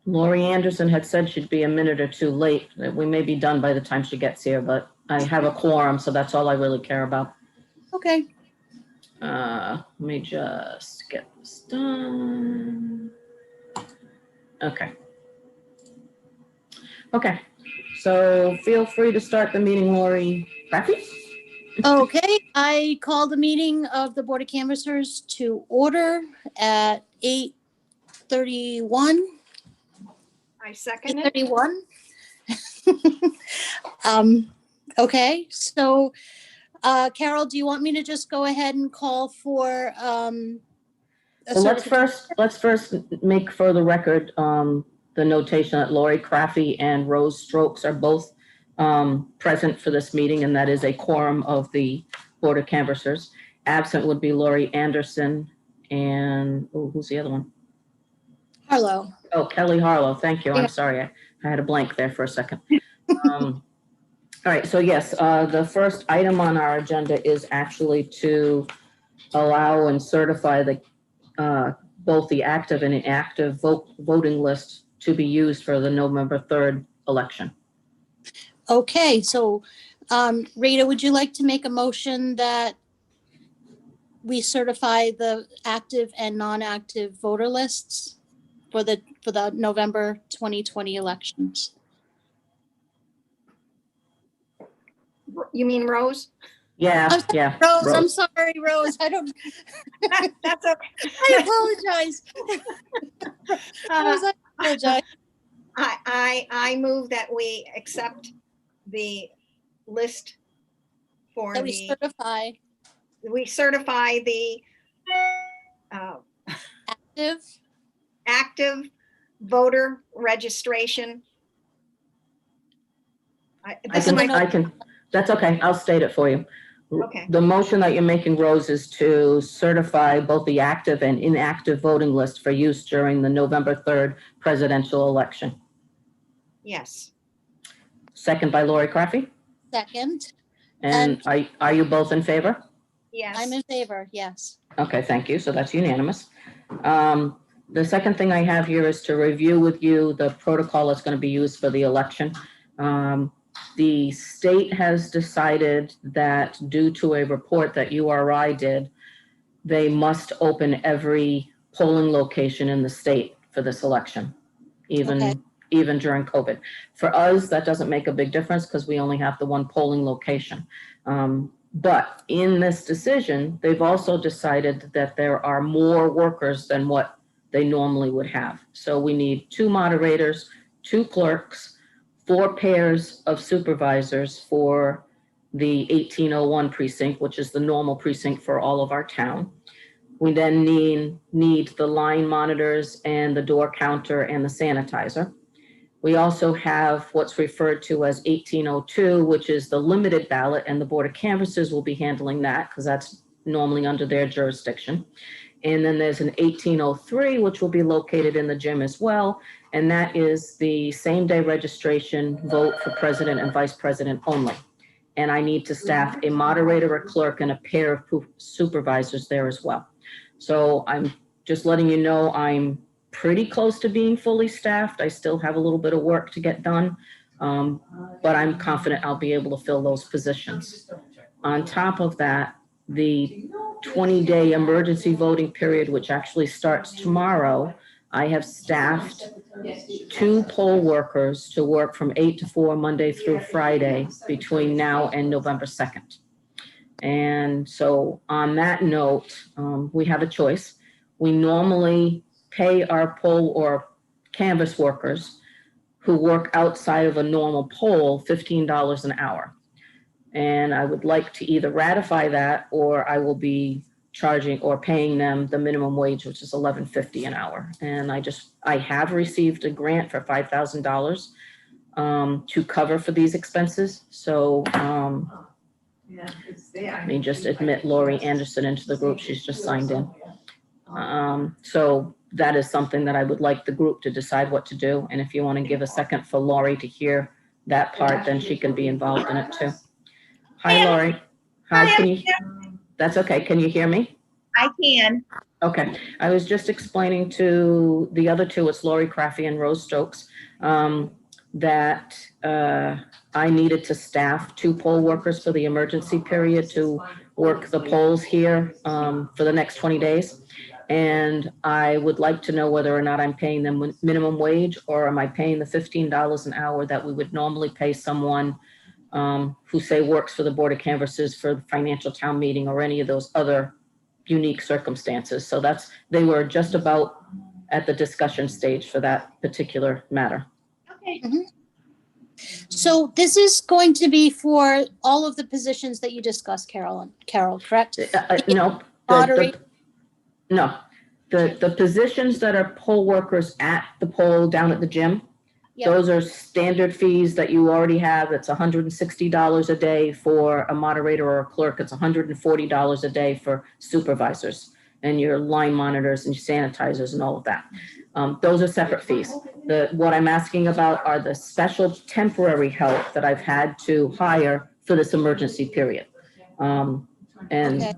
Lori Anderson had said she'd be a minute or two late. We may be done by the time she gets here, but I have a quorum, so that's all I really care about. Okay. Let me just get this done. Okay. Okay. So feel free to start the meeting, Lori Crappy. Okay, I call the meeting of the Board of Canvassers to order at 8:31. I second it. 8:31. Okay, so Carol, do you want me to just go ahead and call for Well, let's first make for the record the notation that Lori Craffey and Rose Strokes are both present for this meeting, and that is a quorum of the Board of Canvassers. Absent would be Lori Anderson and who's the other one? Harlow. Oh, Kelly Harlow. Thank you. I'm sorry. I had a blank there for a second. All right. So yes, the first item on our agenda is actually to allow and certify the both the active and inactive voting list to be used for the November 3rd election. Okay, so Rita, would you like to make a motion that we certify the active and non-active voter lists for the November 2020 elections? You mean Rose? Yeah, I'm sorry, yeah. Rose, I'm sorry, Rose. I don't. That's okay. I apologize. Rose, I apologize. I move that we accept the list for That we certify we certify the active voter registration. I can, that's okay. I'll state it for you. Okay. The motion that you're making, Rose, is to certify both the active and inactive voting list for use during the November 3rd presidential election. Yes. Second by Lori Craffey. Second. And are you both in favor? Yes. I'm in favor, yes. Okay, thank you. So that's unanimous. The second thing I have here is to review with you the protocol that's going to be used for the election. The state has decided that due to a report that URI did, they must open every polling location in the state for this election, even during COVID. For us, that doesn't make a big difference because we only have the one polling location. But in this decision, they've also decided that there are more workers than what they normally would have. So we need 2 moderators, 2 clerks, 4 pairs of supervisors for the 1801 precinct, which is the normal precinct for all of our town. We then need the line monitors and the door counter and the sanitizer. We also have what's referred to as 1802, which is the limited ballot, and the Board of Canvassers will be handling that because that's normally under their jurisdiction. And then there's an 1803, which will be located in the gym as well. And that is the same day registration vote for president and vice president only. And I need to staff a moderator, a clerk, and a pair of supervisors there as well. So I'm just letting you know I'm pretty close to being fully staffed. I still have a little bit of work to get done, but I'm confident I'll be able to fill those positions. On top of that, the 20-day emergency voting period, which actually starts tomorrow, I have staffed 2 poll workers to work from 8 to 4 Monday through Friday between now and November 2nd. And so on that note, we have a choice. We normally pay our poll or canvass workers who work outside of a normal poll $15 an hour. And I would like to either ratify that, or I will be charging or paying them the minimum wage, which is $11.50 an hour. And I have received a grant for $5,000 to cover for these expenses. So let me just admit Lori Anderson into the group. She's just signed in. So that is something that I would like the group to decide what to do. And if you want to give a second for Lori to hear that part, then she can be involved in it too. Hi, Lori. Hi, that's okay. Can you hear me? I can. Okay, I was just explaining to the other two, it's Lori Craffey and Rose Stokes, that I needed to staff 2 poll workers for the emergency period to work the polls here for the next 20 days. And I would like to know whether or not I'm paying them minimum wage, or am I paying the $15 an hour that we would normally pay someone who say works for the Board of Canvassers for the financial town meeting or any of those other unique circumstances. So they were just about at the discussion stage for that particular matter. Okay. So this is going to be for all of the positions that you discussed, Carol, correct? No. Moderate. No, the positions that are poll workers at the poll down at the gym, Yep. those are standard fees that you already have. It's $160 a day for a moderator or a clerk. It's $140 a day for supervisors and your line monitors and your sanitizers and all of that. Those are separate fees. What I'm asking about are the special temporary help that I've had to hire for this emergency period. Okay.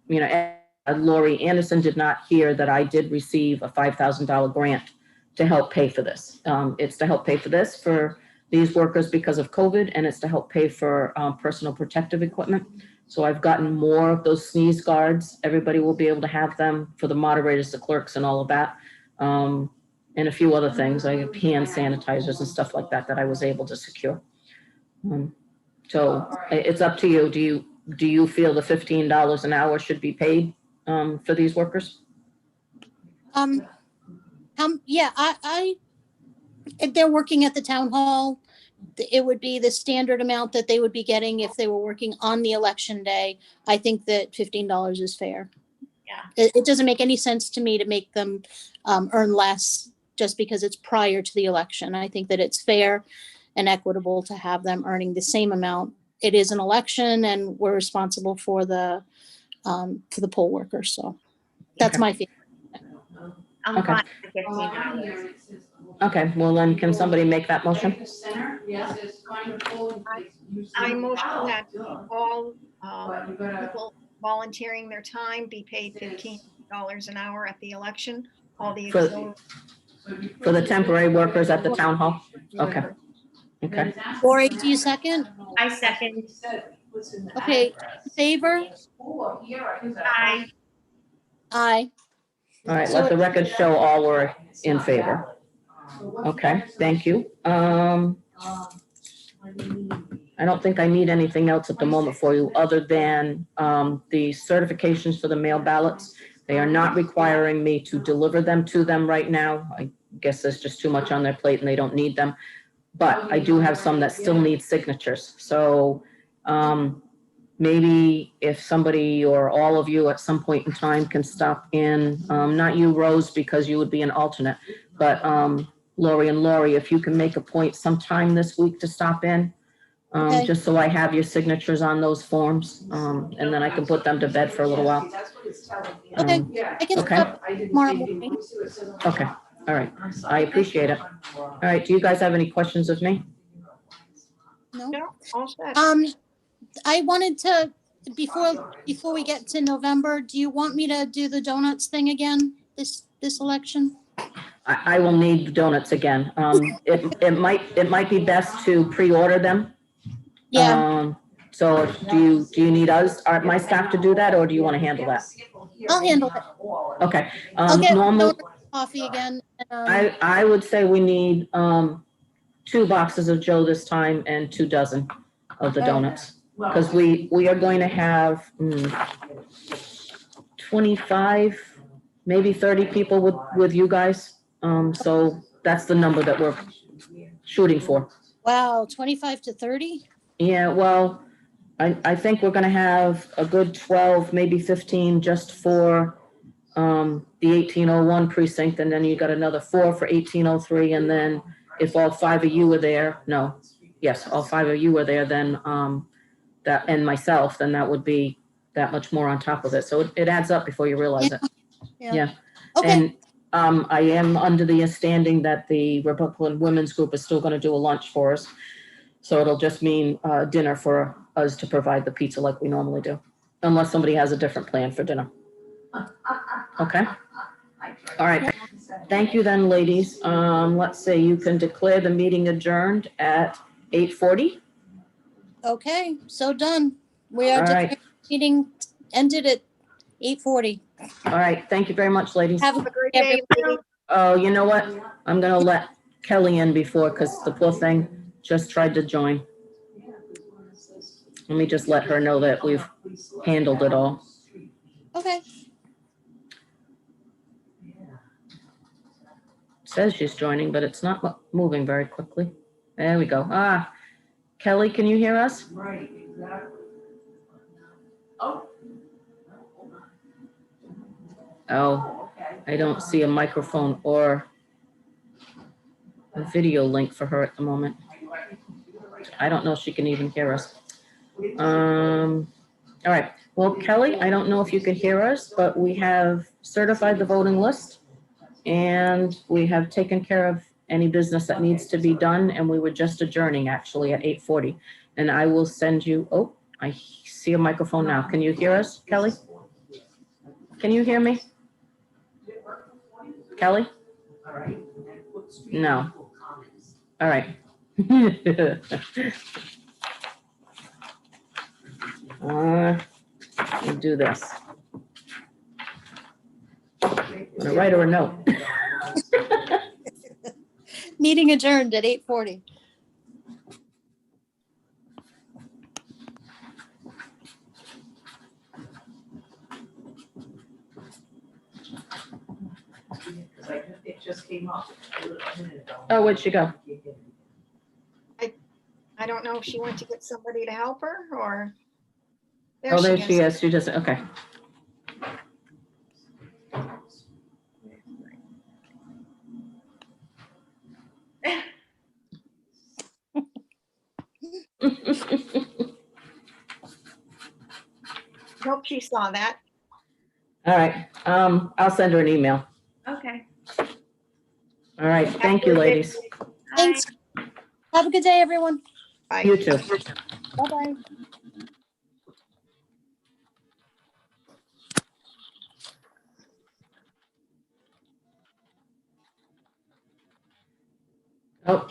You know, Lori Anderson did not hear that I did receive a $5,000 grant to help pay for this. It's to help pay for this for these workers because of COVID, and it's to help pay for personal protective equipment. So I've gotten more of those sneeze guards. Everybody will be able to have them for the moderators, the clerks, and all of that. And a few other things, like hand sanitizers and stuff like that, that I was able to secure. So it's up to you. Do you feel the $15 an hour should be paid for these workers? Yeah, if they're working at the town hall, it would be the standard amount that they would be getting if they were working on the election day. I think that $15 is fair. Yeah. It doesn't make any sense to me to make them earn less just because it's prior to the election. I think that it's fair and equitable to have them earning the same amount. It is an election and we're responsible for the poll workers. So that's Okay. my feeling. I'm Okay. fine with $15. Okay, well then, can somebody make that motion? I motion that all people volunteering their time be paid $15 an hour at the election. All the For the temporary workers at the town hall? Okay. Okay. Lori, do you second? I second. Okay, favor? Aye. Aye. All right, let the record show all were in favor. Okay, thank you. I don't think I need anything else at the moment for you, other than the certifications for the mail ballots. They are not requiring me to deliver them to them right now. I guess there's just too much on their plate and they don't need them. But I do have some that still need signatures. So maybe if somebody or all of you at some point in time can stop in, not you, Rose, because you would be an alternate, but Lori and Lori, if you can make a point sometime this week to stop in, Okay. just so I have your signatures on those forms, and then I can put them to bed for a little while. Okay, I can Okay. stop tomorrow morning. Okay, all right. I appreciate it. All right, do you guys have any questions of me? No? No, all set. I wanted to, before we get to November, do you want me to do the donuts thing again this election? I will need the donuts again. It might be best to pre-order them. Yeah, So do you need my staff to do that, or do you want to handle that? I'll handle it. Okay. I'll get Normal, donuts, coffee again. I would say we need 2 boxes of Joe this time and 2 dozen of the donuts. Because we are going to have 25, maybe 30 people with you guys. So that's the number that we're shooting for. Wow, 25 to 30? Yeah, well, I think we're gonna have a good 12, maybe 15 just for the 1801 precinct, and then you got another 4 for 1803, and then if all 5 of you were there, all 5 of you were there, then that, and myself, then that would be that much more on top of it. So it adds up before you realize it. Yeah. Okay, And I am under the understanding that the Republican Women's Group is still gonna do a lunch for us. So it'll just mean dinner for us to provide the pizza like we normally do, unless somebody has a different plan for dinner. Okay. All right. Thank you then, ladies. Let's say you can declare the meeting adjourned at 8:40. Okay, so done. We are All right. declaring meeting ended at 8:40. All right. Thank you very much, ladies. Have a Have a great good day, day, ladies. Oh, you know what? I'm gonna let Kelly in before, because the poor thing just tried to join. Let me just let her know that we've handled it all. Okay, Says she's joining, but it's not moving very quickly. There we go. Ah, Kelly, can you hear us? Right, exactly. Oh. Oh, Okay. I don't see a microphone or a video link for her at the moment. I don't know if she can even hear us. All right. Well, Kelly, I don't know if you can hear us, but we have certified the voting list and we have taken care of any business that needs to be done. And we were just adjourning actually at 8:40. And I will send you, oh, I see a microphone now. Can you hear us, Kelly? Can you hear me? Kelly? No. All right. We'll do this. I'm gonna write her a note. meeting adjourned at 8:40. It just came up a minute ago. Oh, where'd she go? I don't know if she went to get somebody to help her or. Oh, there she is. She just, okay. Hope she saw that. All right. I'll send her an email. Okay. All right. Thank you, ladies. Thanks. Have a good day, everyone. Bye. You too. Bye-bye. Oh,